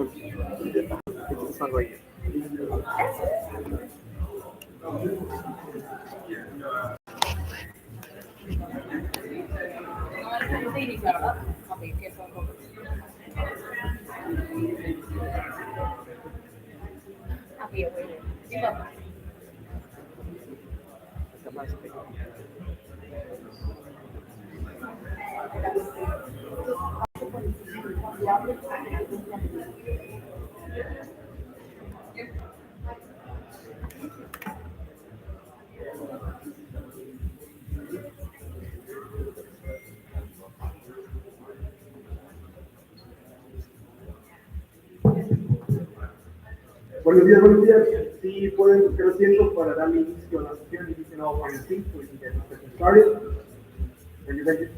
It's this one right here. Está más pequeño. Buenos días. Si pueden buscar asiento para darle inicio a la sesión, y dicen all one thing, so we can get the session started. Thank you.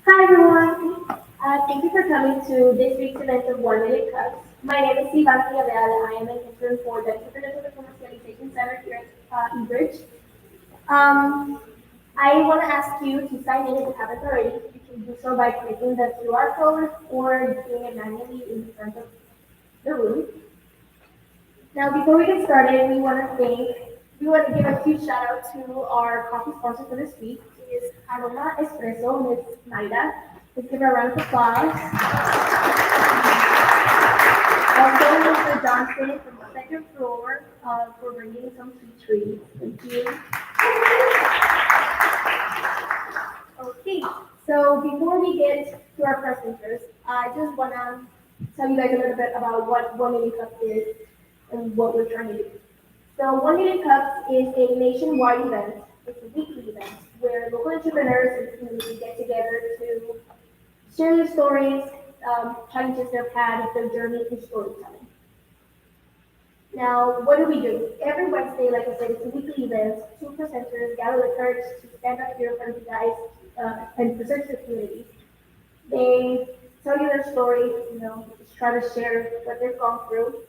Hi everyone, thank you for coming to this week's event of 1 Million Cups. My name is Ivan Villarreal. I am an intern for the Entrepreneurship and Commercialization Center here at eBridge. I want to ask you to sign in if you haven't already. You can do so by clicking the QR code or doing it manually in the front of the room. Now, before we get started, we want to give a huge shout out to our coffee sponsor for this week. It is Aroma Espresso, Ms. Maida. Let's give her a round of applause. Also, Mr. Johnson from the second floor for bringing some sweet treats. Thank you. Okay, so before we get to our presenters, I just want to tell you guys a little bit about what 1 Million Cups is and what we're trying to do. So 1 Million Cups is a nationwide event. It's a weekly event where local entrepreneurs and community get together to share their stories, challenges they've had, their journey through storytelling. Now, what do? Every Wednesday, like I said, it's a weekly event. Two presenters gather the courage to stand up here in front of you guys and present to the community. They tell you their story, just try to share what they've gone through.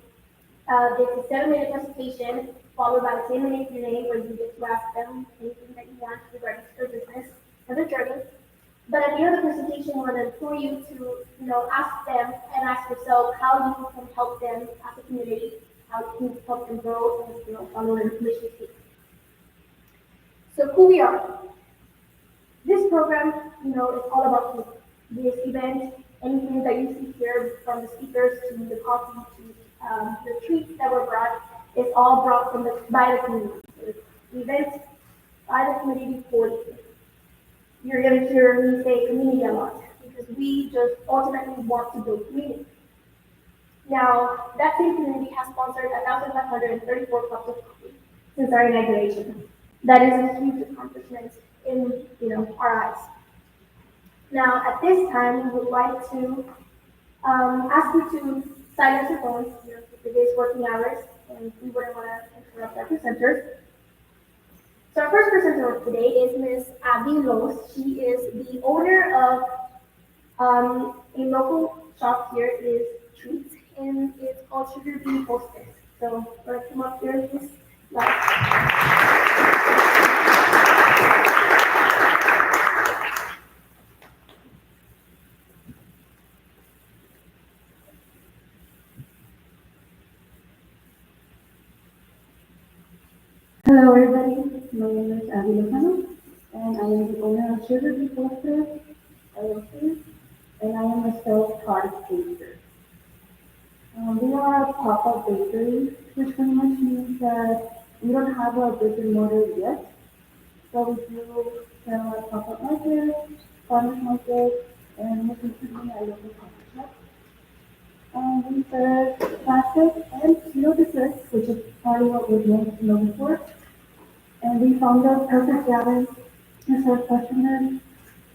It's a 7-minute presentation followed by a 10-minute Q&A where you get to ask them anything that you want regarding their business and their journey. But at the end of the presentation, we want to implore you to, ask them and ask yourself how you can help them as a community, how you can help them grow and, follow their mission statement. So who we are. This program, is all about people. This event, anything that you see here, from the speakers to the coffee to the treats that were brought, is all brought by the community. So it's an event by the community for the community. You're going to hear me say community a lot because we just ultimately want to build community. Now, that same community has sponsored 1,534 cups of coffee since our inauguration. That is a huge accomplishment in our eyes. Now, at this time, we would like to ask you to silence your phones. It is working hours, and we wouldn't want to interrupt our presenters. So our first presenter of today is Ms. Abby Los. She is the owner of a local shop here. It is Treats, and it's called Sugar Bee Hostess. So let's come up here, Ms. Los. Hello everybody, my name is Abby Lozano, and I am the owner of Sugar Bee Hostess LLC, and I am a self-taught baker. We are a pop-up bakery, which pretty much means that We don't have a brick and mortar yet, but we do sell at pop-up markets, farmers markets, and most recently at local coffee shops. We serve classic and zero desserts, which is probably what we're most known for. And we found the perfect balance to serve customers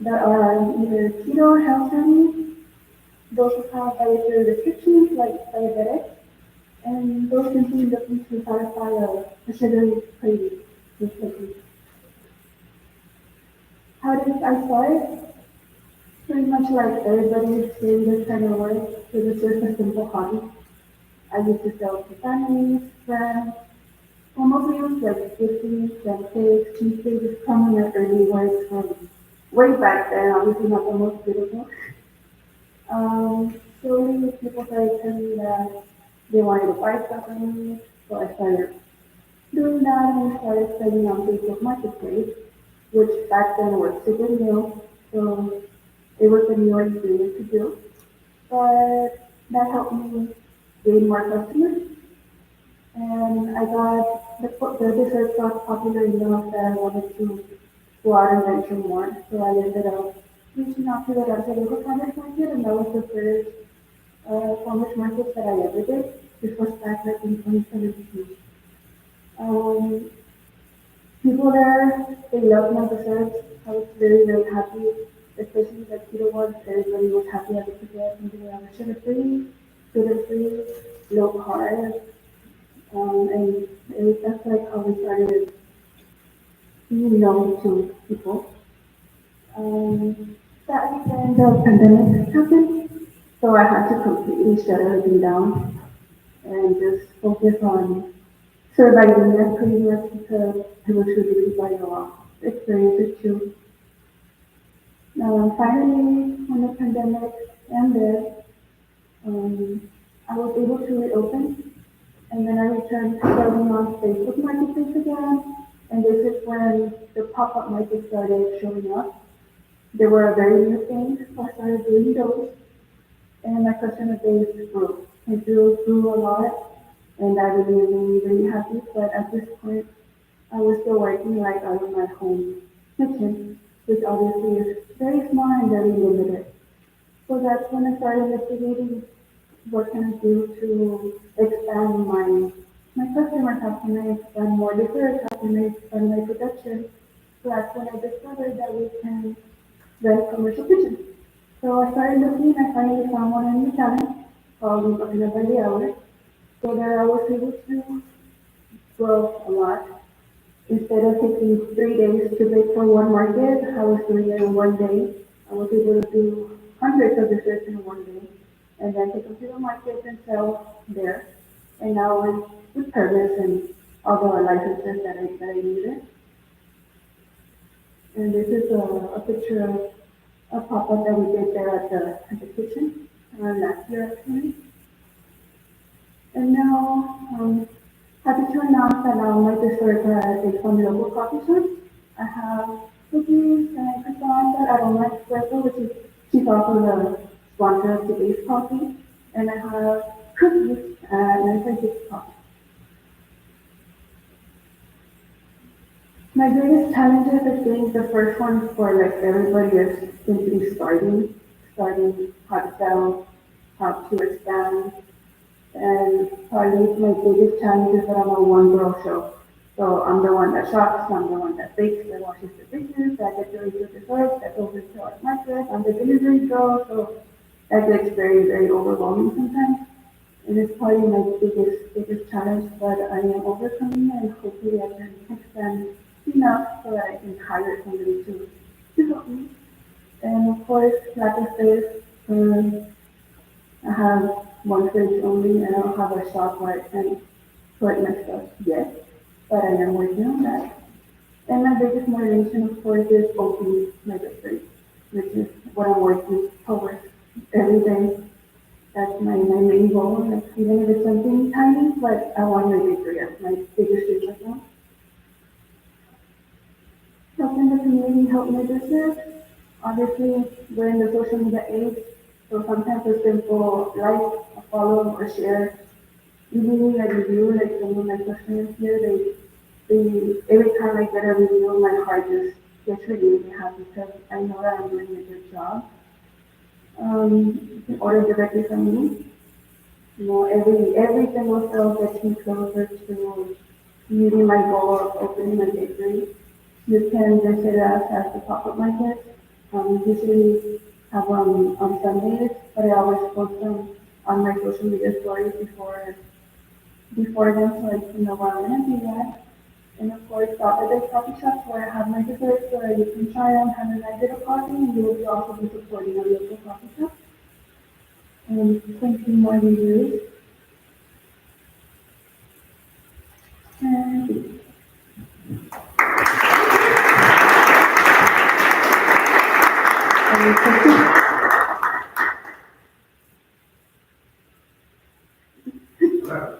that are either keto or health friendly, those who have dietary restrictions like diabetics, and those simply looking to satisfy a sugary craving with cookies. How did I start? Pretty much like everybody doing this kind of work, it was just a simple hobby. I used to sell to families, friends, well, mostly it was like gifting, cakes, cheesecakes, coming at early works from way back then, obviously not the most beautiful. Slowly people started telling me that they wanted to buy stuff from me, so I started doing that and started selling on Facebook Marketplace, which back then was super new, so it was a new experience to do. But that helped me gain more customers, and I got the dessert got popular enough that I wanted to go out and venture more. So I ended up reaching out to the Rancho Farmers Market, and that was the first farmers market that I ever did. This was back like in 2017. Um, People there, they loved my desserts. I was very, very happy, especially the keto ones. Everybody was happy I could get something that was sugar free, low carb, and that's like how we started being known to people. That weekend, the pandemic happened, so I had to completely shut everything down and just focus on surviving that pretty much because it was really quite a lot experiences too. Finally, when the pandemic ended, um, I was able to reopen, and then I returned to selling on Facebook Marketplace again, and this is when the pop-up market started showing up. They were a very new thing, so I started doing those, and my customer base grew. It grew a lot, and I was really, really happy, but at this point, I was still working like out of my home kitchen, which obviously is very small and very limited. So that's when I started investigating what can I do to expand my customers, how can I expand more desserts, how can I expand my production. So that's when I discovered that we can rent commercial kitchens. So I started looking, I finally found one in the town called Oficina by the Hour. So there I was able to grow a lot. Instead of taking 3 days to bake for one market, I was doing it in one day. I was able to do hundreds of desserts in one day and then take them to the market and sell there. And now with permits and all the licenses that I needed. And this is a picture of a pop-up that we did there at the kitchen last year actually. And now, happy to announce that now my dessert is from local coffee shops. I have cookies and croissants at Aroma Espresso, which is she's also the sponsor of today's coffee. And I have cookies at 9.6 Coffee. My greatest challenges, I think the first one for like everybody is simply starting how to sell, how to expand, and probably my biggest challenge is that I'm a one girl show. So I'm the one that shops, I'm the one that bakes, that washes the dishes, that gets ready to desserts, that goes into our market, I'm the delivery girl, so that gets very, very overwhelming sometimes. And it's probably my biggest challenge, but I am overcoming it and hopefully I can expand enough so that I can hire somebody to help me. And of course, like I said, I have one fridge only, and I don't have a shop where I can put my stuff yet, but I am working on that. And my biggest motivation, of course, is opening my district, which is what I'm working towards every day. That's my main goal, like, even if it's something tiny, but I want my bakery as my biggest dream right now. Helping the community help my business. Obviously, we're in the social media age, so sometimes a simple like, a follow, or share, even a review, like some of my customers here, every time I get a review, my heart just gets really, really happy because I know that I'm doing a good job. In order directly from me, every single sale gets me closer to meeting my goal of opening a bakery. You can visit us at the pop-up market. We usually have on Sundays, but I always post them on my social media stories before them so I can know what I'm gonna be at. And of course, Saturday coffee shops where I have my desserts where you can try them, have a nice little coffee, and you will also be supporting a local coffee shop. And 20 more reviews. And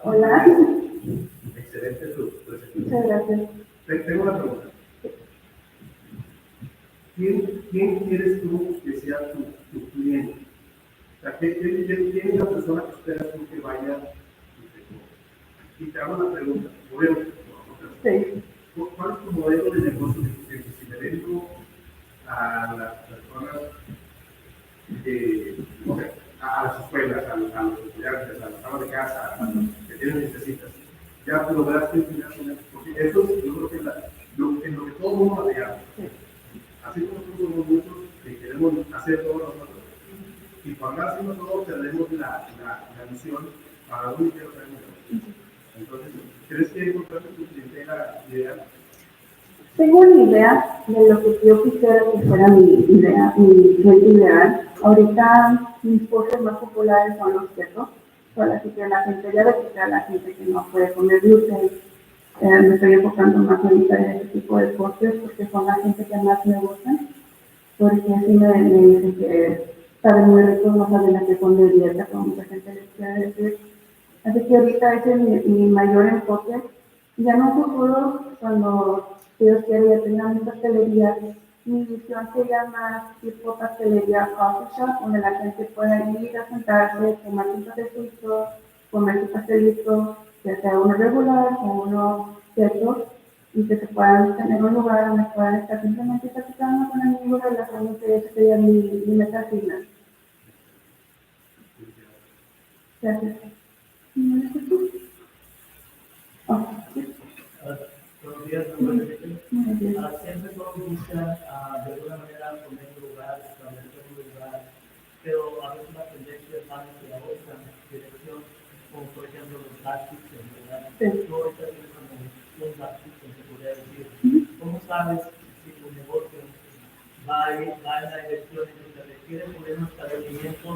hola. Excelente tu presentación. Muchas gracias. Tengo una pregunta. ¿Quién quieres tú que sea tu cliente? O sea, ¿quién es la persona que esperas tú que vaya y te hago una pregunta? Obviamente, Sí. ¿cuál es tu modelo de negocio? Si me dedico a las personas a las escuelas, a los estudiantes, a las amas de casa, a los que tienen necesitas, ya lograste finalmente, porque eso es, yo creo que en lo que todo el mundo batallamos. Así como nosotros somos muchos que queremos hacer todo nosotros, y cuando hacemos todo tenemos la misión para un quiero hacer. Entonces, ¿crees que encontraste tu clientela ideal? Tengo una idea de lo que yo quisiera que fuera mi idea, mi cliente ideal. Ahorita mis postres más populares son los ketos, así que la gente diabética, la gente que no puede comer gluten. Me estoy enfocando más ahorita en ese tipo de postres porque son la gente que más me gustan, porque así me dicen que saben muy ricos, no saben a qué son de dieta, como mucha gente les quiere decir. Así que ahorita ese es mi mayor enfoque. Ya en un futuro, cuando Dios quiere ya tenga mi pastelería, mi visión sería más tipo pastelería coffee shop, donde la gente pueda ir a sentarse, tomar un cafecito, comer su pastelito, ya sea uno regular o uno keto, y que se puedan tener un lugar donde puedan estar simplemente platicando con amigos, relajándose. Esa sería mi meta final. Gracias. Oh, sí. Buenos días, siempre todos buscan de alguna manera poner un lugar, establecer un lugar, pero a veces la tendencia es más hacia otra dirección, como por ejemplo los dark kitchens, ¿verdad? Tú ahorita tienes como un dark kitchen, se podría decir. ¿Cómo sabes si tu negocio va en la dirección en que te requiere poner un establecimiento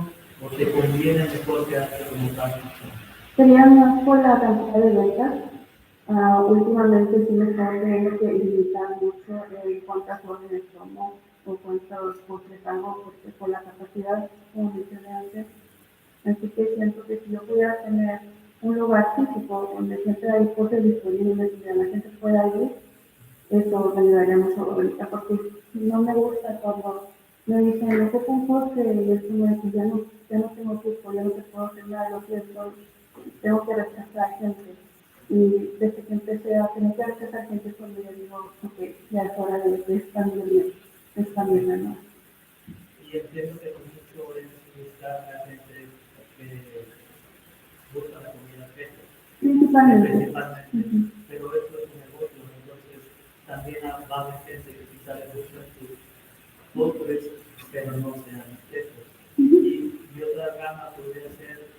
o te conviene mejor quedarte como dark kitchen? Sería más por la cantidad de ventas. Últimamente sí me está teniendo que limitar mucho en cuántas órdenes tomo o cuántos postres hago, porque por la capacidad, como mencioné antes. Así que siento que si yo pudiera tener un lugar físico donde siempre hay postres disponibles y la gente pueda ir, eso me ayudaría mucho ahorita, porque no me gusta cuando me dicen, no ocupo un postre y es como que ya no tengo tiempo, ya no te puedo hacer nada, lo siento, tengo que rechazar gente. Y desde que empecé a tener que rechazar gente es cuando yo digo, ok, ya es hora de que están bien, ¿no? Y entiendo que mucho es buscar a la gente que busca la comida fresca. Principalmente. Pero esto es un negocio, entonces también va a haber gente que quizá le gusta sus postres, pero no sean frescos. Y otra rama podría ser,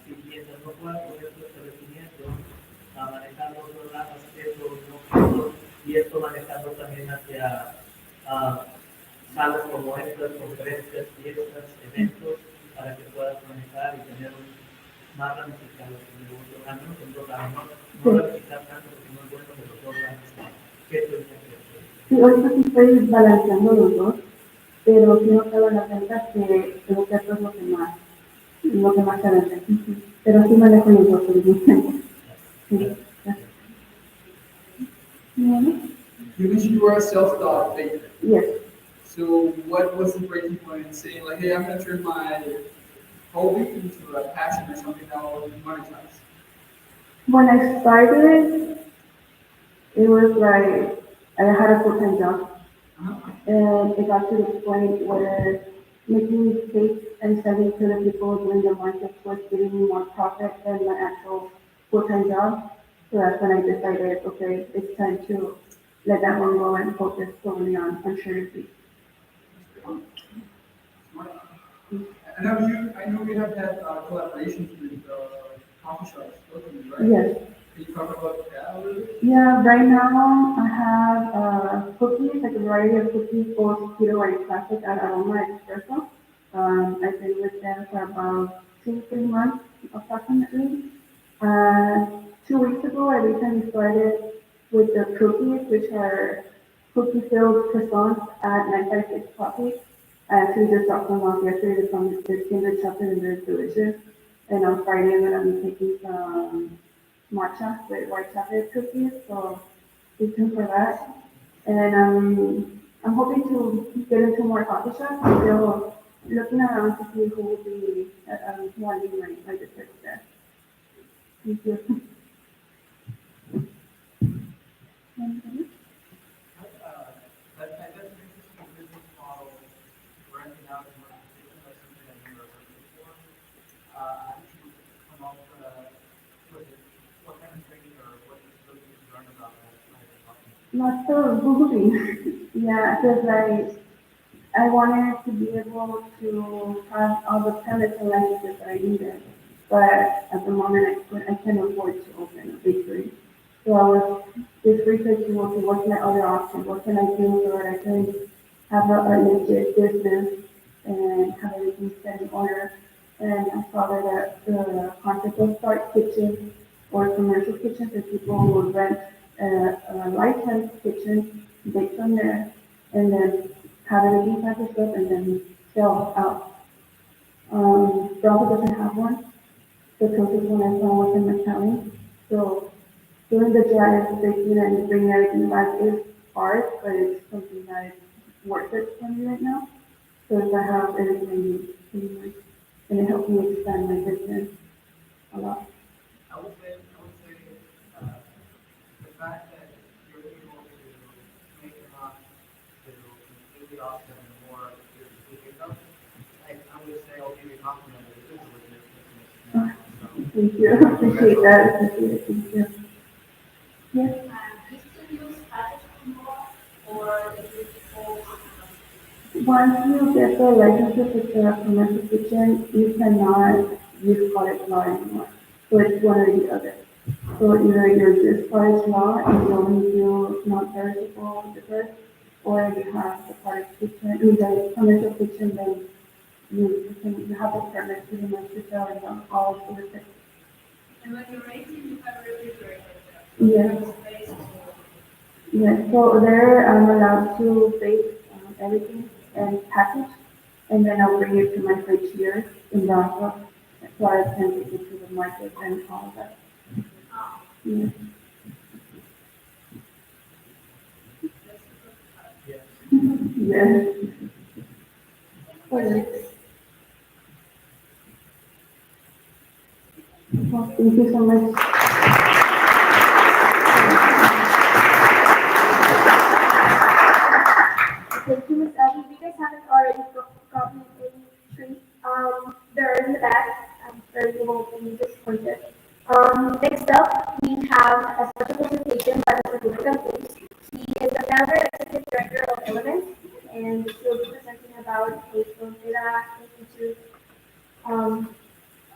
si mientras no puedan poner su establecimiento, manejando otras ramas, quesos, no quesos, y esto manejando también hacia salas como estas, conferencias, fiestas, eventos, para que puedas manejar y tener más ramificados en el negocio, al menos en dos ramas, no ramificar tanto porque no es bueno, pero dos ramas. ¿Qué es lo que crees? Sí, ahorita sí estoy balanceando los dos, pero sí no cabe la cuenta que creo que esto es lo que más se vende. Pero sí manejo los dos, sí. You mentioned you were a self-taught baker. Yes. So what was the breaking point in saying like, hey, I'm going to turn my hobby into a passion or something that will monetize? When I started, It was like, I had a full-time job, Uh-huh. and it got to the point where making cakes and selling to the people doing the markets was giving me more profit than my actual full-time job. So that's when I decided, okay, it's time to let that one go and focus solely on charity. I know we have had collaborations with coffee shops locally, right? Yes. Can you talk about that a little bit? Yeah, right now I have cookies, like a variety of cookies, both keto and classic at Aroma Espresso. I've been with them for about 2, 3 months approximately. 2 weeks ago, I recently started with the cookies, which are cookie-filled croissants at 956 Coffee. I actually just dropped them off yesterday. They're Kinder chocolate and they're delicious. And on Friday, I'm gonna be taking some matcha with white chocolate cookies, so stay tuned for that. And I'm hoping to get into more coffee shops. I'm still looking around to see who will be wanting my desserts there. Thank you. Mhm. That's an interesting business model, renting out as much as that's something I've never heard before. How did you come up with it? What kind of training or what did you learn about that kind of company? Lots of Googling. Yeah, because I wanted to be able to have all the permits and licenses that I needed, but at the moment I can't afford to open a bakery. So I was just researching, okay, what's my other option? What can I do so that I can have a legit business and have everything set in order? And I saw that the concept of dark kitchen or commercial kitchen, that people would rent a licensed kitchen, bake from there, and then have everything packaged up and then sell out. Bravo doesn't have one. The closest one I saw was in McAllen. So doing the drive, baking and bringing everything back is hard, but it's something that is worth it for me right now. So if I have everything I need, pretty much, and it helped me expand my business a lot. I would say, uh, the fact that you're able to make enough to completely offset more of your income, I would say I'll give you a compliment that it is a legit business now. So, Thank you. I appreciate that. Appreciate it. Thank you. Yes. You still use packaging involved, or is it full? Once you get the license with the commercial kitchen, you cannot use cottage law anymore. So it's one or the other. So either you're just cottage law and you only do non-perishable liquor, or you have the cottage kitchen, I mean, the commercial kitchen, then you have a permit pretty much to sell in all of the liquor. And when you're raising, you have a refrigerator. Yes. Space for. Yes, so there I'm allowed to bake everything and package, and then I'll bring it to my fridge here in Bronx, so I can take it to the market and all of that. Yes. yes. Yes. Okay. Well, thank you so much. Thank you, Ms. Abby. If you guys haven't already gotten any treats, they're in the back. I'm sure you won't be disappointed. Next up, we have a special presentation by Mr. William Cups. He is the founder and executive director of Elements, and he'll be presenting about a Frontera Institute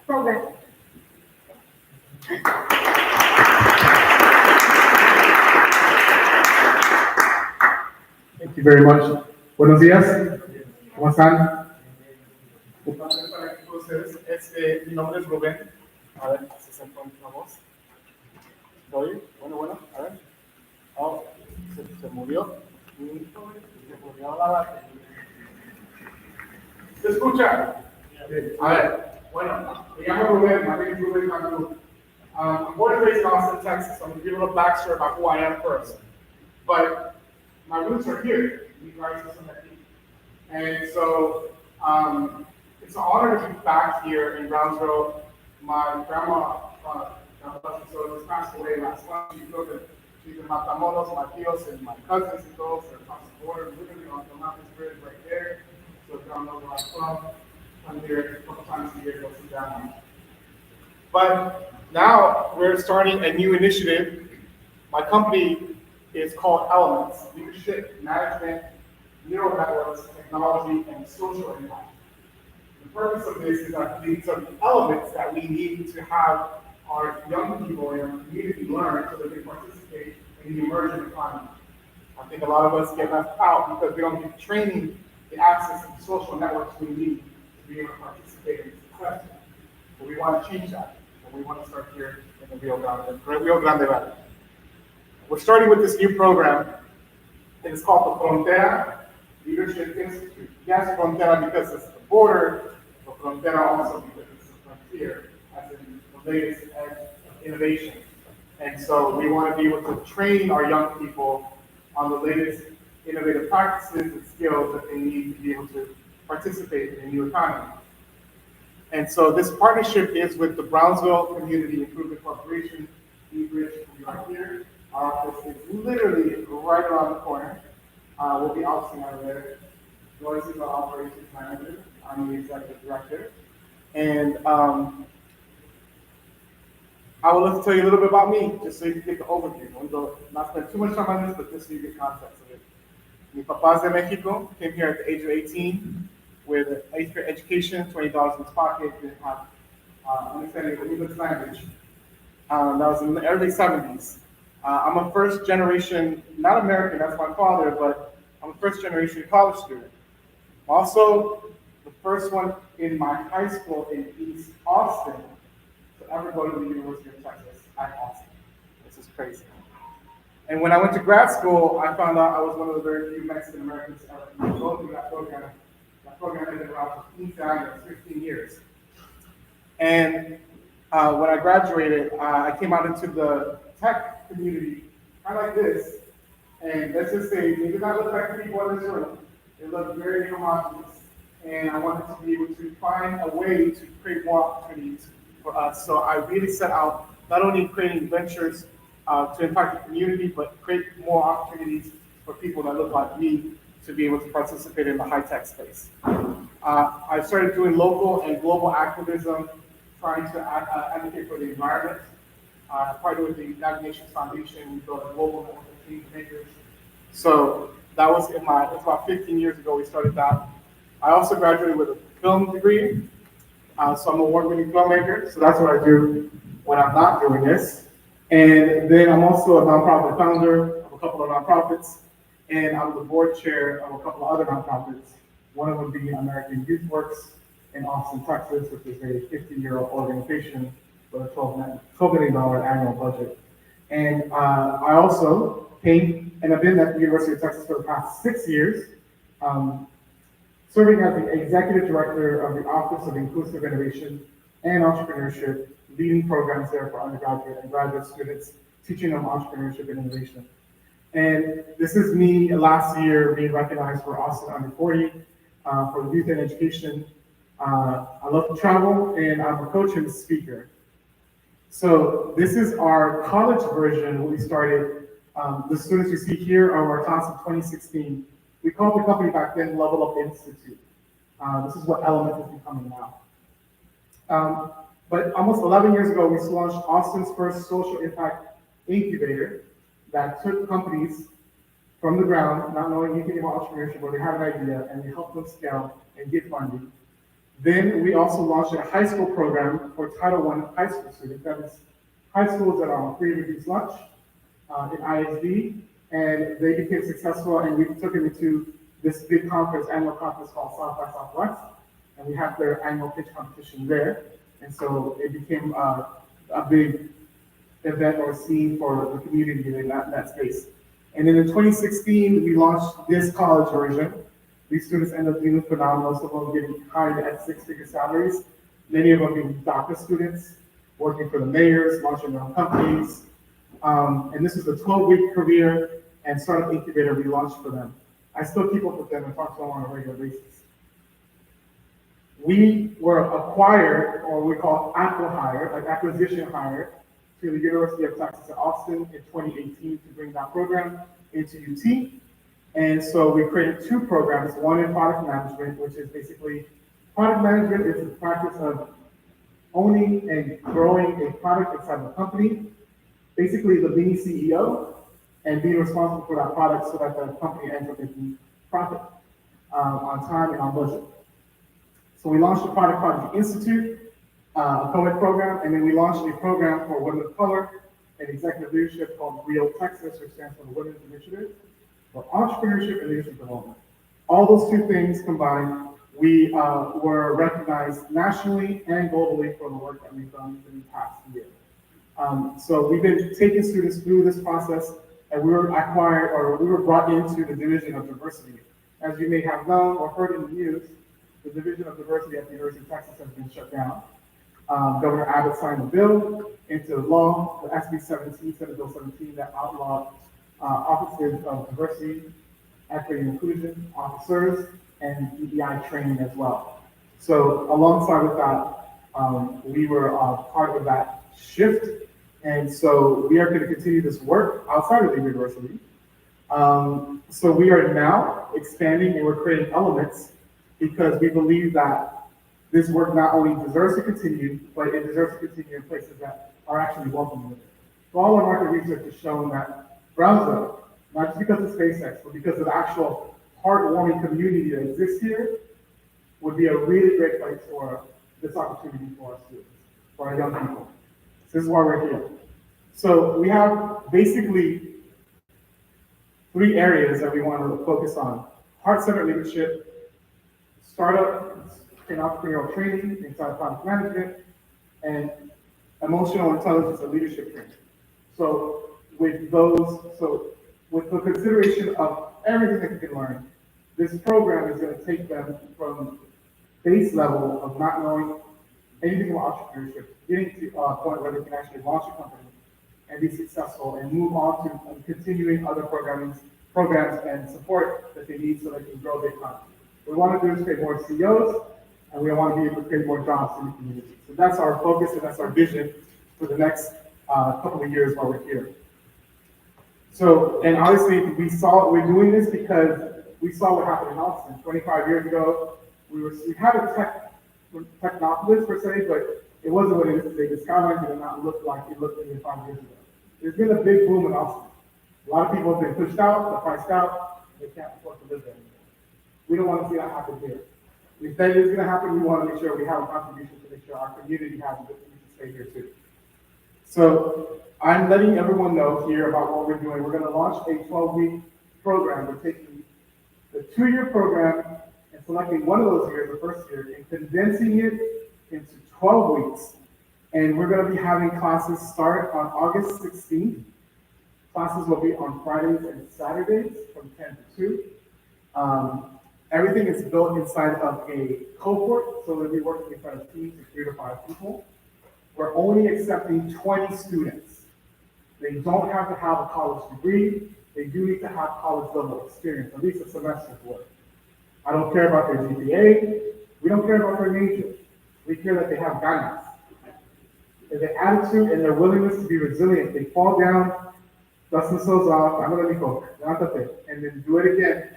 program. Thank you very much. Buenos días. ¿Cómo están? Para que todos ustedes, mi nombre es Rubén. A ver si se encuentra la voz. ¿Se oye? Bueno, a ver. Oh, se murió. Se murió la batería. ¿Se escucha? Bien. A ver, bueno, me llamo Rubén. My name is Rubén Maglu. I'm born and raised in Austin, Texas. I'm going to give a little backstory about who I am first. But my roots are here. You guys listen to me. And so it's an honor to be back here in Brownsville. My grandma, so just passed away last month. She These are Matamoros, my tios, and my cousins and those that are across the border, literally on the mountains bridge right there. So if y'all know where I'm from, come here a couple times a year, go see that one. But now we're starting a new initiative. My company is called Elements, Leadership, Management, Neural Networks, Technology, and Social Impact. The purpose of this is that these are the elements that we need to have our young people in our community learn so that they participate in the emerging economy. I think a lot of us get left out because we don't get training the access to the social networks we need to be able to participate in success. But we want to change that, and we want to start here in the Rio Grande Valley. We're starting with this new program, and it's called the Frontera Leadership Institute. Yes, Frontera because it's the border, but Frontera also because it's the frontier, as in the latest edge of innovation. And so we want to be able to train our young people on the latest innovative practices and skills that they need to be able to participate in the new economy. And so this partnership is with the Brownsville Community Improvement Corporation, Bridge, we are here. Our office is literally right around the corner. We'll be officing out of there. Joyce is our operations manager. I'm the executive director. And I will let tell you a little bit about me, just so you can get the overview. I'm going to not spend too much time on this, but just so you get context of it. Mi papás de Mexico, came here at the age of 18 with an 8th grade education, $20 in his pocket, didn't have understanding of the English language. That was in the early 70s. I'm a first generation, not American, that's my father, but I'm a first generation college student. Also, the first one in my high school in East Austin to ever go to the University of Texas at Austin. This is crazy. And when I went to grad school, I found out I was one of the very few Mexican Americans ever to go through that program. That program had been around for 15 years. And when I graduated, I came out into the tech community, kind of like this, and let's just say, they did not look like the people in this room. They looked very homogenous, and I wanted to be able to find a way to create more opportunities for us. So I really set out not only creating ventures to impact the community, but create more opportunities for people that look like me to be able to participate in the high-tech space. I started doing local and global activism, trying to advocate for the environment. Partnered with the United Nations Foundation, we built a global network of change makers. So that was it's about 15 years ago we started that. I also graduated with a film degree, so I'm a award-winning filmmaker. So that's what I do when I'm not doing this. And then I'm also a nonprofit founder of a couple of nonprofits, and I'm the board chair of a couple of other nonprofits. One of them being American Youth Works in Austin, Texas, which is a 50-year-old organization with a $12 million annual budget. And I also came, and I've been at the University of Texas for the past 6 years, serving as the executive director of the Office of Inclusive Innovation and Entrepreneurship, leading programs there for undergraduate and graduate students, teaching them entrepreneurship and innovation. And this is me last year being recognized for Austin Under 40 for youth and education. I love to travel, and I'm a coach and speaker. So this is our college version we started. The students you see here are our class of 2016. We called the company back then Level Up Institute. This is what Element is becoming now. But almost 11 years ago, we launched Austin's first social impact incubator that took companies from the ground, not knowing anything about entrepreneurship, but they had an idea, and we helped them scale and get funding. Then we also launched a high school program for Title I high school students. That is high schools that are on free reduced lunch in ISD, and they became successful, and we took them into this big conference, annual conference called South by Southwest, and we had their annual pitch competition there. And so it became a big event or scene for the community in that space. And then in 2016, we launched this college version. These students end up doing phenomenal. Some of them getting hired at 6-figure salaries. Many of them being DACA students, working for the mayors, launching their own companies. And this is a 12-week career and startup incubator we launched for them. I still keep up with them and talk to them on a regular basis. We were acquired, or we call acqui-hire, like acquisition hire, to the University of Texas at Austin in 2018 to bring that program into UT. And so we created two programs, one in product management, which is basically, product management is the practice of owning and growing a product inside of a company, basically the being CEO and being responsible for that product so that the company ends up making profit on time and on budget. So we launched the Product Project Institute, a co-ed program, and then we launched a program for women of color and executive leadership called Real Texas, which stands for the Women's Initiative for Entrepreneurship and Leadership Development. All those two things combined, we were recognized nationally and globally for the work that we've done in the past year. So we've been taking students through this process, and we were brought into the Division of Diversity. As you may have known or heard in the news, the Division of Diversity at the University of Texas has been shut down. Governor Abbott signed a bill into law, the SB 17, Senate Bill 17, that outlawed offices of diversity, equity, and inclusion officers, and DEI training as well. So alongside with that, we were part of that shift. And so we are going to continue this work outside of the university. So we are now expanding and we're creating elements because we believe that this work not only deserves to continue, but it deserves to continue in places that are actually welcoming it. So all our market research has shown that Brownsville, not just because of SpaceX, but because of the actual heartwarming community that exists here, would be a really great place for this opportunity for our students, for our young people. This is why we're here. So we have basically 3 areas that we want to focus on: heart-centered leadership, startup and entrepreneurial training inside product management, and emotional intelligence and leadership training. So with the consideration of everything that you can learn, this program is going to take them from base level of not knowing anything about entrepreneurship, getting to a point where they can actually launch a company and be successful and move on to continuing other programs and support that they need so they can grow their company. What we want to do is create more CEOs, and we want to be able to create more jobs in the community. So that's our focus and that's our vision for the next couple of years while we're here. So, and obviously we're doing this because we saw what happened in Austin 25 years ago. We had a technopolis per se, but it wasn't what it is today. The skyline did not look like it looked 5 years ago. There's been a big boom in Austin. A lot of people have been pushed out, they're priced out, they can't afford to live there anymore. We don't want to see that happen here. If that is going to happen, we want to make sure we have a contribution to make sure our community has a good to stay here too. So I'm letting everyone know here about what we're doing. We're going to launch a 12-week program. We're taking the 2-year program and selecting one of those years, the first year, and condensing it into 12 weeks. And we're going to be having classes start on August 16th. Classes will be on Fridays and Saturdays from 10 to 2. Everything is built inside of a cohort, so we'll be working inside of teams of 3 to 5 people. We're only accepting 20 students. They don't have to have a college degree. They do need to have college level experience, at least a semester's worth. I don't care about their GPA. We don't care about their major. We care that they have guidance. And their attitude and their willingness to be resilient. They fall down, dust themselves off, I'm gonna go, and then do it again.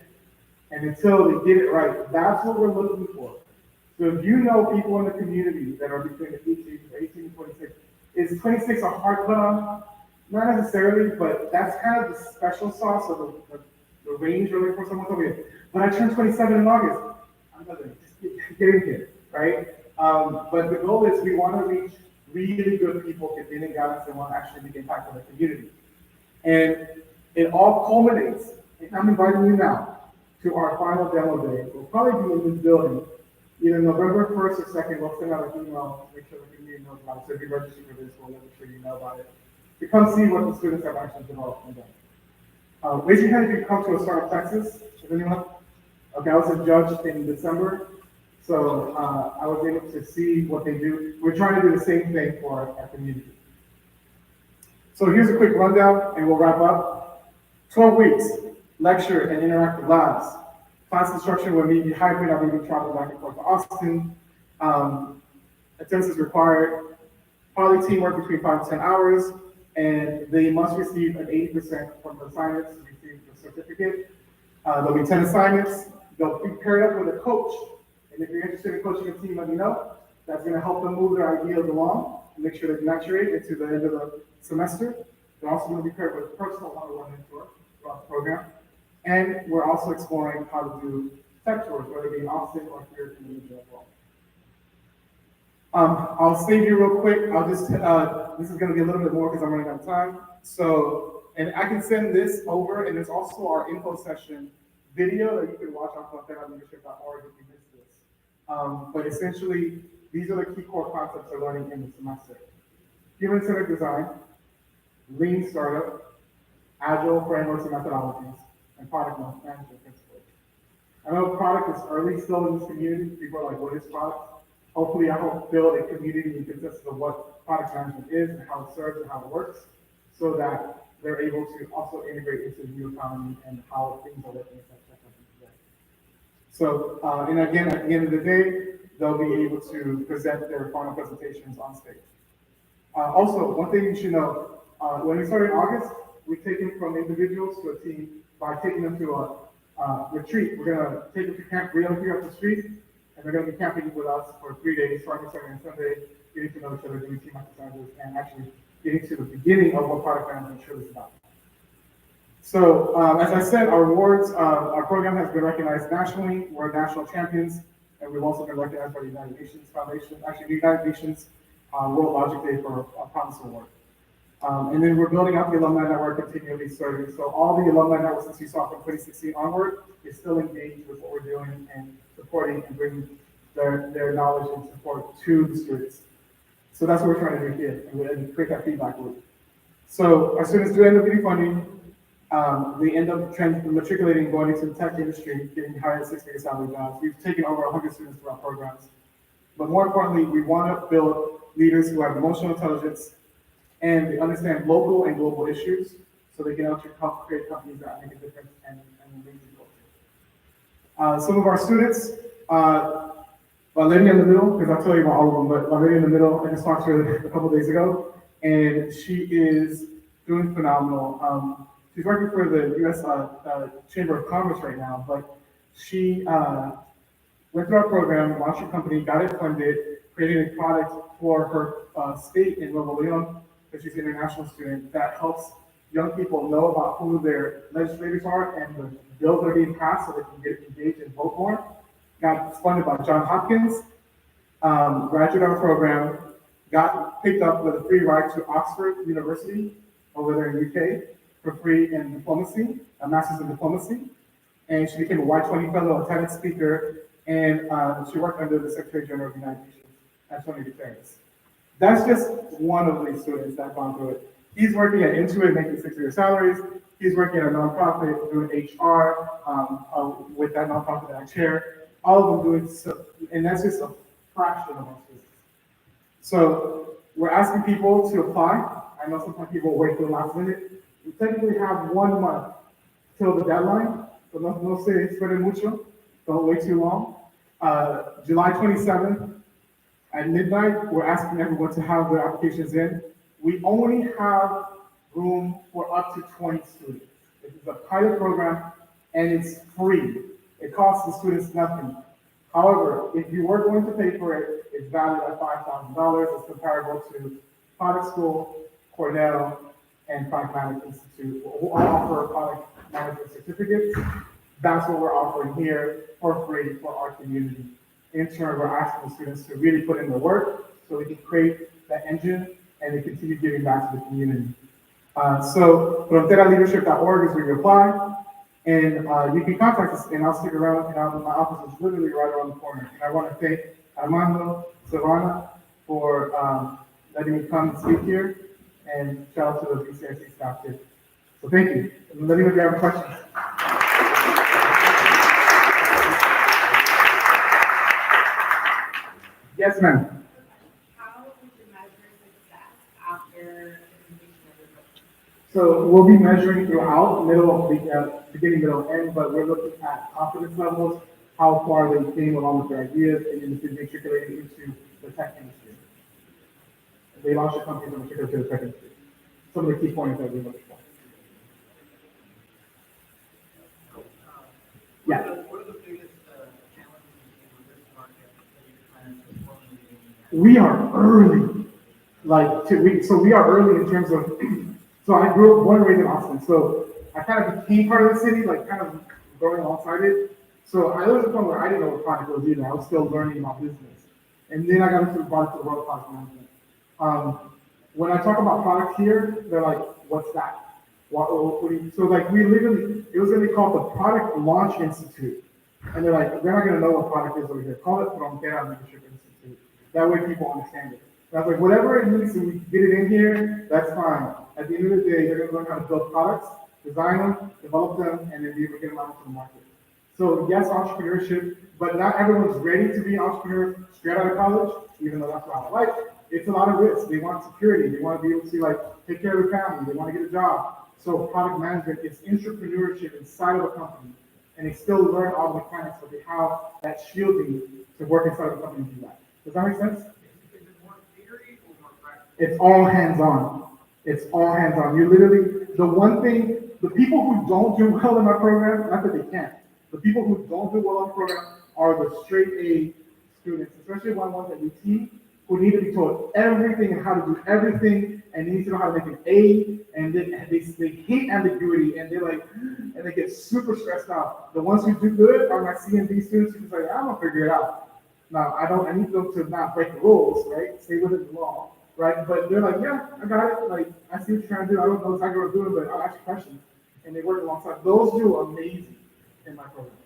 And until they get it right, that's what we're looking for. So if you know people in the community that are between 18 and 26, is 26 a hard cutoff? Not necessarily, but that's kind of the special sauce of the range really for someone to be. But I turned 27 in August. I'm gonna just get in here, right? But the goal is we want to reach really good people in guidance and want to actually make impact on the community. And it all culminates, and I'm inviting you now to our final demo day. We'll probably be in this building either November 1st or 2nd. We'll send out an email, make sure the community knows about it. So if you register for this, we'll make sure you know about it. To come see what the students have actually developed and done. Raise your hand if you come to a Startup Texas. Is anyone? Okay, I was a judge in December, so I was able to see what they do. We're trying to do the same thing for our community. So here's a quick rundown, and we'll wrap up. 12 weeks, lecture and interactive labs. Class instruction will be hybrid. I'll be traveling back and forth to Austin. Attendance is required. Poly teamwork between 5 to 10 hours, and they must receive an 80% from the assignments to receive the certificate. There'll be 10 assignments. They'll be paired up with a coach. And if you're interested in coaching a team, let me know. That's going to help them move their ideas along and make sure they maturate into the end of the semester. They're also going to be paired with a personal one-on-one mentor throughout the program. And we're also exploring how to do tech tours, whether it be in Austin or here in the region as well. I'll save you real quick. I'll just, this is going to be a little bit more because I'm running out of time. So, and I can send this over, and there's also our info session video that you can watch on entrepreneurship.org if you missed this. But essentially, these are the key core concepts they're learning in the semester. Human-centered design, lean startup, agile frameworks and methodologies, and product management principles. I know product is early still in this community. People are like, what is product? Hopefully I will build a community that consists of what product management is and how it serves and how it works, so that they're able to also integrate into the new economy and how things are working today. So, and again, at the end of the day, they'll be able to present their final presentations on stage. Also, one thing you should know, when we started in August, we've taken from individuals to a team by taking them to a retreat. We're gonna take them to Camp Rio here up the street, and they're going to be camping with us for 3 days, starting Saturday and Sunday, getting to know each other, doing team exercises, and actually getting to the beginning of what product management show is about. So, as I said, our awards, our program has been recognized nationally. We're national champions, and we've also been recognized by the United Nations Foundation, actually the United Nations World Logic Day for a Promise Award. And then we're building out the alumni network continually serving. So all the alumni networks that you saw from 2016 onward is still engaged with what we're doing and supporting and bringing their knowledge and support to the students. So that's what we're trying to do here, and create that feedback loop. So our students do end up getting funding. They end up matriculating, going into the tech industry, getting hired 6-figure salary jobs. We've taken over 100 students through our programs. But more importantly, we want to build leaders who have emotional intelligence and they understand local and global issues, so they can actually help create companies that make a difference and lead the culture. Some of our students, Valeria in the middle, because I'll tell you about all of them, but Valeria in the middle, I just talked to her a couple days ago, and she is doing phenomenal. She's working for the U.S. Chamber of Commerce right now, but she went through our program, launched her company, got it funded, created a product for her state in Nuevo Leon, because she's an international student, that helps young people know about who their legislators are and the bills that are being passed so they can get engaged and vote more. Got funded by Johns Hopkins, graduated our program, got picked up with a free ride to Oxford University over there in UK for free in diplomacy, a master's in diplomacy. And she became a Y20 fellow, a TEDx speaker, and she worked under the Secretary General of the United Nations, Antonio Guterres. That's just one of the students that have gone through it. He's working at Intuit, making 6-figure salaries. He's working at a nonprofit doing HR with that nonprofit that I chair. All of them doing so, and that's just a fraction of our students. So we're asking people to apply. I know sometimes people wait till the last minute. We technically have 1 month till the deadline, so no se espere mucho. Don't wait too long. July 27th at midnight, we're asking everyone to have their applications in. We only have room for up to 20 students. This is a pilot program, and it's free. It costs the students nothing. However, if you were going to pay for it, it's valued at $5,000. It's comparable to Product School, Cornell, and Pragmatic Institute, who all offer product management certificates. That's what we're offering here for free for our community. In turn, we're asking the students to really put in the work so we can create that engine and they continue giving back to the community. So fronteraleadership.org is where you apply, and you can contact us, and I'll stick around, and my office is literally right around the corner. And I want to thank Armando Savana for letting me come and speak here, and shout out to the BCIC staff here. So thank you. And let me know if you have questions. Yes, ma'am. How would you measure success after the completion of the book? So we'll be measuring throughout, middle of the beginning, middle, and end, but we're looking at confidence levels, how far they came along with their ideas, and then matriculating into the tech industry. they launched a company from a chicken to the second street. Some of the key points that we look for. Yeah. What are the biggest challenges in this market that you plan to formally? We are early. So we are early in terms of, so I grew up, born and raised in Austin. So I kind of became part of the city, like kind of growing alongside it. So I was at a point where I didn't know what product was either. I was still learning about business. And then I got into the product of world product management. When I talk about product here, they're like, what's that? What do you, so like we literally, it was gonna be called the Product Launch Institute. And they're like, they're not gonna know what product is over here. Call it Frontera Leadership Institute. That way people understand it. And I was like, whatever it needs to we can get it in here, that's fine. At the end of the day, they're gonna learn how to build products, design them, develop them, and then be able to get them out into the market. So yes, entrepreneurship, but not everyone's ready to be an entrepreneur straight out of college, even though that's what I like. It's a lot of risk. They want security. They want to be able to like take care of their family. They want to get a job. So product management is entrepreneurship inside of a company, and they still learn all the mechanics, but they have that shielding to work inside of a company and do that. Does that make sense? Is it more theory or more practice? It's all hands-on. It's all hands-on. You literally, the one thing, the people who don't do well in my program, not that they can't, the people who don't do well in the program are the straight A students, especially ones at UT, who need to be told everything and how to do everything, and they need to know how to make an A, and they hate ambiguity, and they're like, and they get super stressed out. The ones who do good are my C and D students who's like, I'm gonna figure it out. Now, I need them to not break the rules, right? Stay within the law, right? But they're like, yeah, I got it. Like, I see what you're trying to do. I don't know exactly what I'm doing, but I'll ask you questions. And they work alongside. Those do amazing in my program.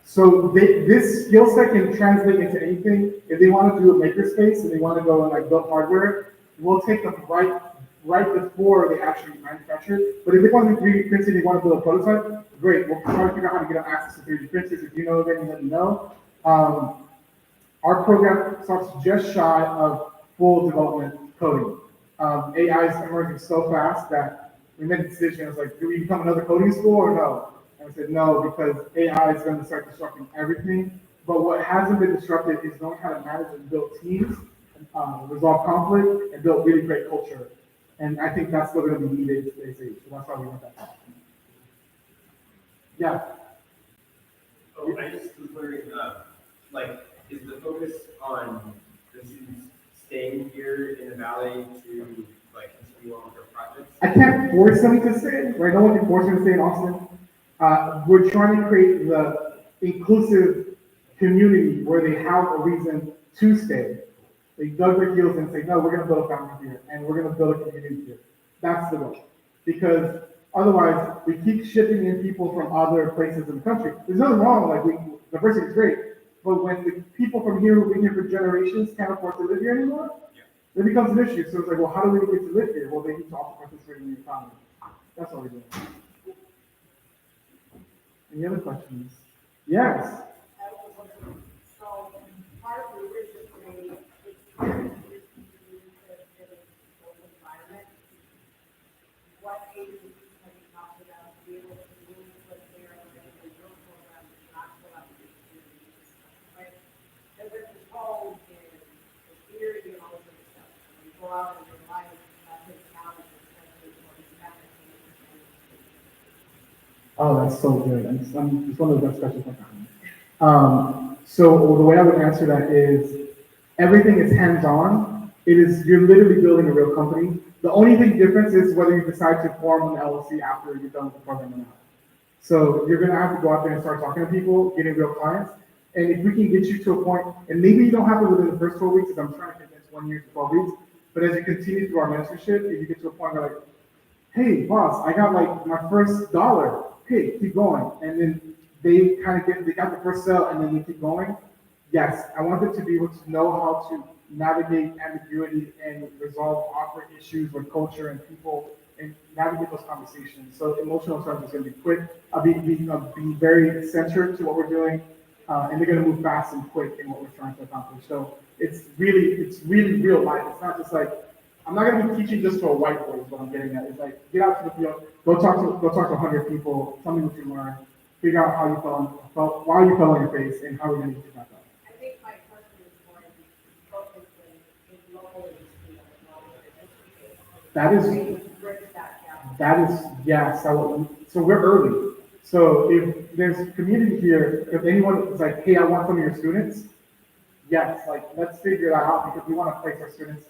So this skill set can translate into anything. If they want to do a makerspace and they want to go and like build hardware, we'll take them right before they actually manufacture. But if they want to do 3D printing, they want to build a prototype, great. We'll try to figure out how to get them access to 3D printers. If you know of any, let me know. Our program starts just shy of full development coding. AI is emerging so fast that we made the decision. I was like, do we become another coding school or no? And I said no, because AI is going to start disrupting everything. But what hasn't been disrupted is knowing how to manage and build teams, resolve conflict, and build really great culture. And I think that's still going to be needed in today's age. So that's why we went that path. Yeah. Oh, I just was wondering, like, is the focus on the students staying here in the valley to like continue on with their projects? I can't force them to stay, right? No one can force them to stay in Austin. We're trying to create the inclusive community where they have a reason to stay. They dug their heels and say, no, we're going to build a family here, and we're going to build a community here. That's the goal. Because otherwise, we keep shipping in people from other places in the country. There's nothing wrong, like diversity is great, but when the people from here who've been here for generations can't afford to live here anymore, it becomes an issue. So it's like, well, how do we get to live here? Well, they need to also participate in the economy. That's all we're doing. Any other questions? Yes. So part of the leadership committee is to environment. What agencies have you talked about to be able to move what they are already in your program and not fill out the communities, right? Because there's this whole in the theory and all this other stuff. When you go out in your life, that takes knowledge, especially for these methods. Oh, that's so good. It's one of the best questions I've gotten. So the way I would answer that is everything is hands-on. You're literally building a real company. The only thing difference is whether you decide to form an LLC after you're done with the program or not. So you're gonna have to go out there and start talking to people, getting real clients. And if we can get you to a point, and maybe you don't have it within the first 12 weeks, because I'm trying to condense 1 year to 12 weeks, but as you continue through our mentorship, if you get to a point where like, hey, boss, I got like my first dollar. Hey, keep going. And then they got the first sale and then they keep going. Yes, I want them to be able to know how to navigate ambiguity and resolve awkward issues with culture and people and navigate those conversations. So emotional intelligence is going to be quick. I'll be very centered to what we're doing, and they're going to move fast and quick in what we're trying to accomplish. So it's really real life. It's not just like, I'm not going to be teaching just to a whiteboard is what I'm getting at. It's like, get out to the field, go talk to 100 people, tell me what you learned, figure out how you fell, why you fell on your face, and how we're going to get you back up. I think my question is That is, Bridge that gap. that is, yes, so we're early. So if there's community here, if anyone is like, hey, I want some of your students, yes, like, let's figure that out because we want to place our students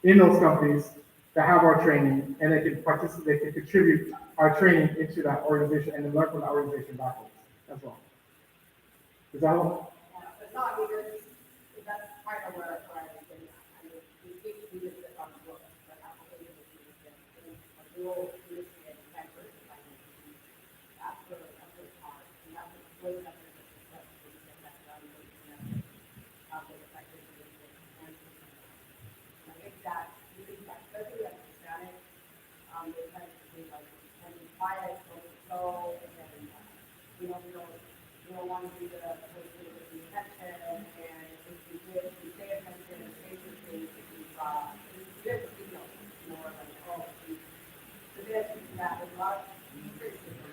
in those companies that have our training and they can participate, they can contribute our training into that organization and then learn from that organization backwards as well. Is that all? It's not, because that's part of where I was getting at. I mean, we think we just sit on the book, but application is a dual solution, and first, that's the part, and that's the way that there's a success, we get that evaluation, and the effective solution, and I think that, especially at Hispanic, they tend to be like, and quiet, so, and, we don't want to be the person with the attention, and if we give, we pay attention and patiently, we good signals, more like, oh, so this, that, there's a lot of criticism,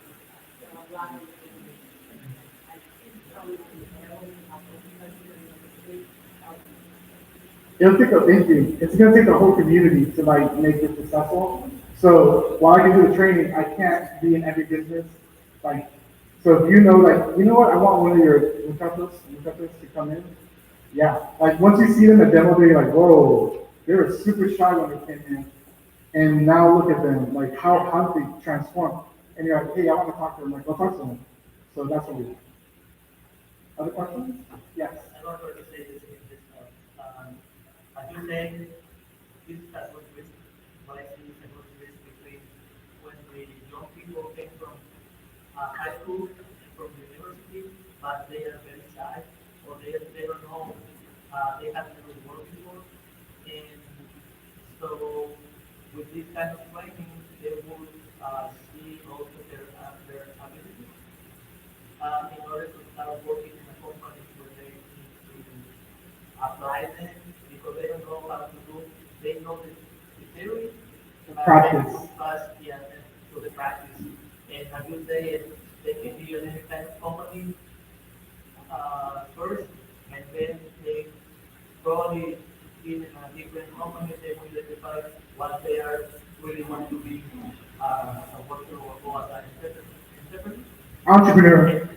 a lot of, I think, some of the families, especially in the street, It'll take it's gonna take the whole community to like make it successful. So while I can do the training, I can't be in every business. Like, so if you know, like, you know what, I want one of your muchachos to come in. Yeah, like once you see them at demo day, you're like, whoa, they were super shy when they came in. And now look at them, like how they transform. And you're like, hey, I want to talk to them. Like, go talk to them. So that's what we do. Other questions? Yes. I don't know to say this in this, as you say, this is a good risk, but I see it's a good risk between when the young people came from high school and from the university, but they are very shy, or they don't know, they haven't really worked before, and so with this kind of training, they will see also their abilities in order to start working in a company where they need to apply them because they don't know how to do. They know the theory, Practice. but yeah, to the practice. And as you say, they can be in any kind of company first, and then they probably in a different company they will identify what they are really want to be a worker or go as an entrepreneur. Entrepreneur. Yes.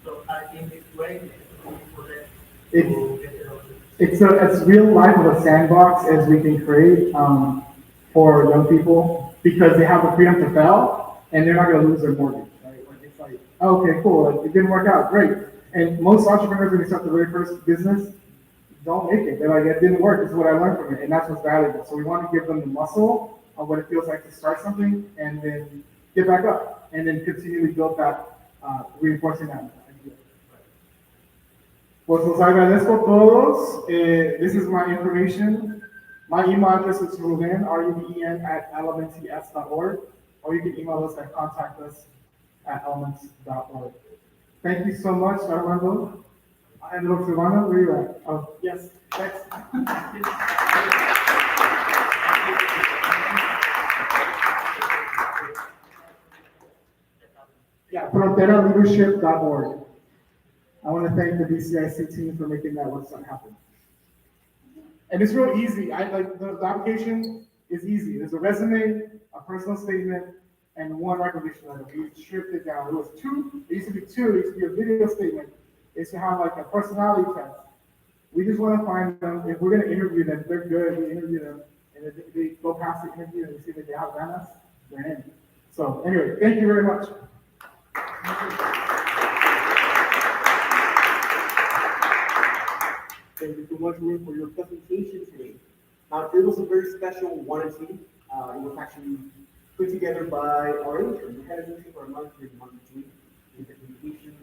So I think it's great for them It's, to get it over. it's as real life of a sandbox as we can create for young people because they have the freedom to fail and they're not going to lose their mortgage. Right? Like it's like, okay, cool, like it didn't work out, great. And most entrepreneurs when they start the very first business don't make it. They're like, it didn't work. This is what I learned from it, and that's what's valuable. So we want to give them the muscle of what it feels like to start something and then get back up and then continually build that, reinforcing that idea. Pues los agradezco a todos. This is my information. My email address is Ruben, RUBEN @elementscs.org, or you can email us at contact us at elements.org. Thank you so much, Armando. I hand it over to Armando. Where are you at? Oh, yes, next. Yeah, fronteraleadership.org. I want to thank the BCIC team for making that website happen. And it's real easy. I like the application is easy. There's a resume, a personal statement, and one recommendation letter. We stripped it down. It was two. It used to be two. It used to be a video statement. It used to have like a personality test. We just want to find them. If we're going to interview them, they're good. We interview them, and if they go past the interview and we see that they have ganas, they're in. So anyway, thank you very much. Thank you so much, Ruth, for your presentation today. It was a very special one and two. It was actually put together by our intern. We had an intern for a month, with the communications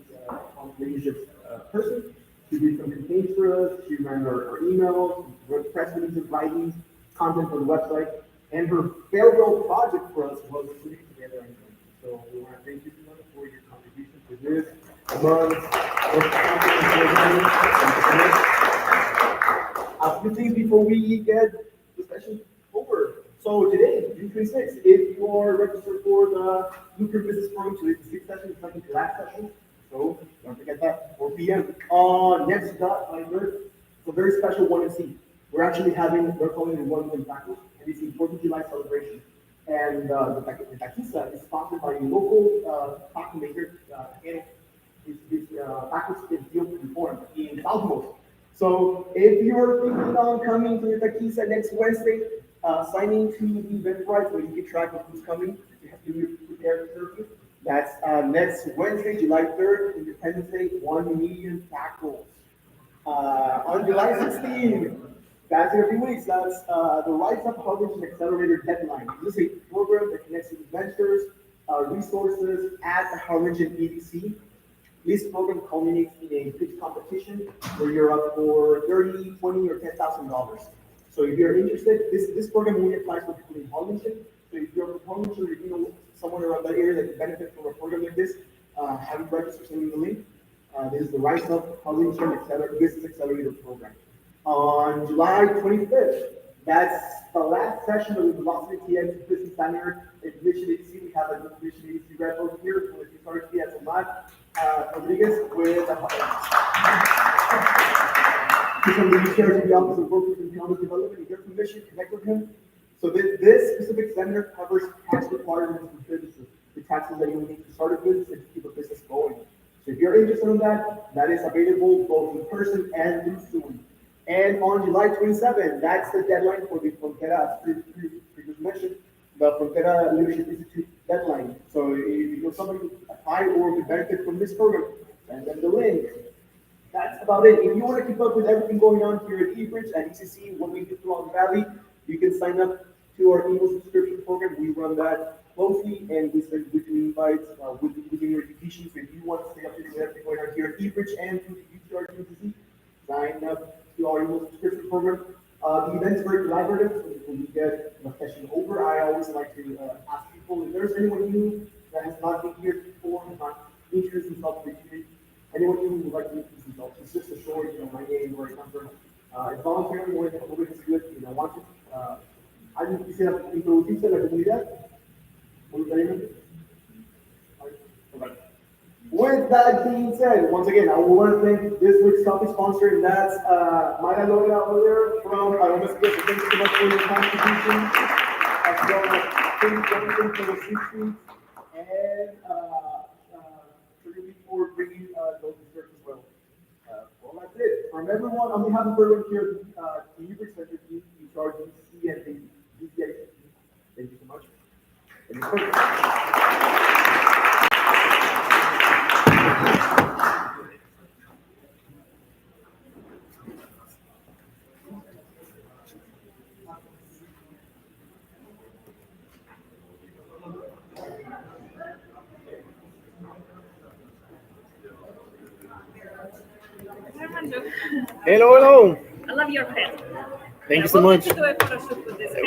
leadership person. She did some campaigns for us. She ran our emails, wrote press releases, writings, content for the website, and her farewell project for us was putting together an intern. So we want to thank you so much for your contribution to this month. A few things before we get the session over. So today, June 26th, if you are registered for the Lucrative Business Program, so it's the 6th session, it's like the last session. So don't forget that, 4 p.m. Next dot, my third, it's a very special one and see. We're actually having, we're calling it 1 million factors. and it's the 4th of July celebration. And the taquiza is sponsored by a local taco maker, and it's tacos in field reform in Southmost. So if you're thinking on coming to the taquiza next Wednesday, signing to the event rights where you keep track of who's coming, you have to be prepared to serve you. That's next Wednesday, July 3rd, Independence Day, 1 million tacos. On July 16th, that's in a few weeks, that's the Rise Up Publishing Accelerator deadline. This is a program that connects investors, resources at the Harlingen EDC. This program culminates in a pitch competition where you're up for $30, $20, or $10,000. So if you're interested, this program only applies for people in Harlingen. So if you're from Harlingen, or you know someone around that area that can benefit from a program like this, have you register, send me the link. This is the Rise Up Harlingen Business Accelerator Program. On July 25th, that's the last session of the Velocity TX Business Center at Mission ADC. We have a Mission ADC rep over here with the authority as a lot. Rodriguez with he's from the chair of the Office of Workers and Economic Development. If you're from Mission, connect with him. So this specific seminar covers tax requirements for businesses, the taxes that you need to start a business and to keep a business going. So if you're interested in that, that is available both in person and through Zoom. And on July 27th, that's the deadline for the Frontera, as previously mentioned, the Frontera Leadership Institute deadline. So if you know somebody who apply or to benefit from this program, send them the link. That's about it. If you want to keep up with everything going on here at eBridge and ECC, what we do throughout the Valley, you can sign up to our email subscription program. We run that closely, and we send weekly invites within your education. So if you want to stay up to date with everything going on here at eBridge and through the UTR ECC, sign up to our email subscription program. The event's very collaborative. So when we get the session over, I always like to ask people if there's anyone new that has not been here before, has not introduced himself to the community, anyone new who would like to introduce himself. It's just a short, my name, where I come from. It's voluntary, nobody has to do it, want to. ¿Alguien quisiera introducirse a la comunidad? ¿Voluntariamente? With that being said, once again, I want to thank this week's topic sponsor, and that's Maya Loya over there from Paloma Skills. Thank you so much for your contribution, as well as thank Jonathan for the C-suite, and for bringing those desserts as well. Well, that's it. From everyone, on behalf of everyone here at the Uber Center team, in charge of DCC and the DCI, thank you so much. Hello, hello. I love your pen. Thank you so much. To do a photo shoot with this pen.